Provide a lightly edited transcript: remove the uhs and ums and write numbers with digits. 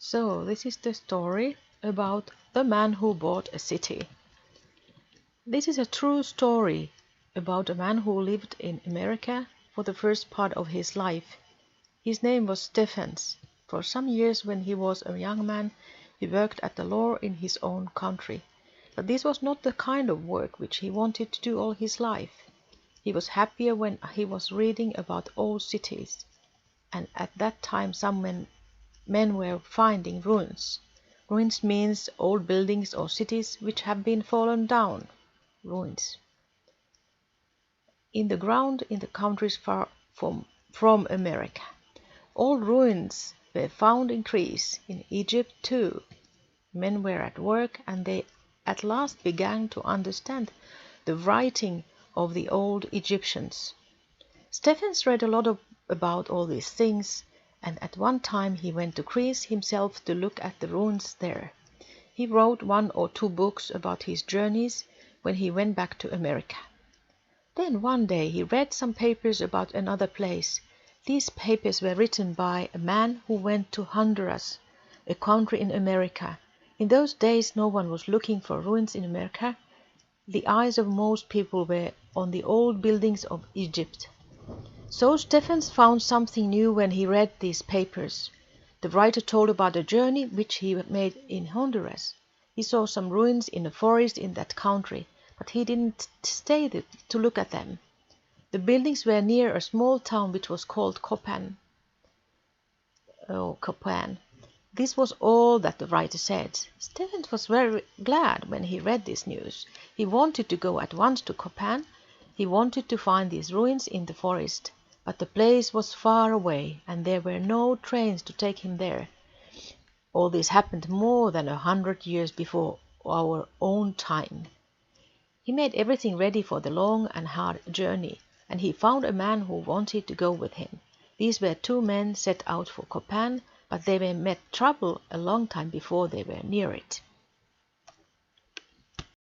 So, this is the story about the man who bought a city. This is a true story about a man who lived in America for the first part of his life. His name was Stephens. For some years when he was a young man, he worked at the law in his own country. But this was not the kind of work which he wanted to do all his life. He was happier when he was reading about old cities. And at that time some men were finding ruins. Ruins means old buildings or cities which have been fallen down. Ruins. In the ground in the countries far from America. Old ruins were found in Greece, in Egypt too. Men were at work and they at last began to understand the writing of the old Egyptians. Stephens read a lot about all these things, and at one time he went to Greece himself to look at the ruins there. He wrote 1 or 2 books about his journeys when he went back to America. Then one day he read some papers about another place. These papers were written by a man who went to Honduras, a country in America. In those days no one was looking for ruins in America. The eyes of most people were on the old buildings of Egypt. So Stephens found something new when he read these papers. The writer told about a journey which he made in Honduras. He saw some ruins in a forest in that country, but he didn't stay there to look at them. The buildings were near a small town which was called Copan. This was all that the writer said. Stephens was very glad when he read this news. He wanted to go at once to Copan. He wanted to find these ruins in the forest. But the place was far away, and there were no trains to take him there. All this happened more than 100 years before our own time. He made everything ready for the long and hard journey, and he found a man who wanted to go with him. These were 2 men set out for Copan, but they met trouble a long time before they were near it.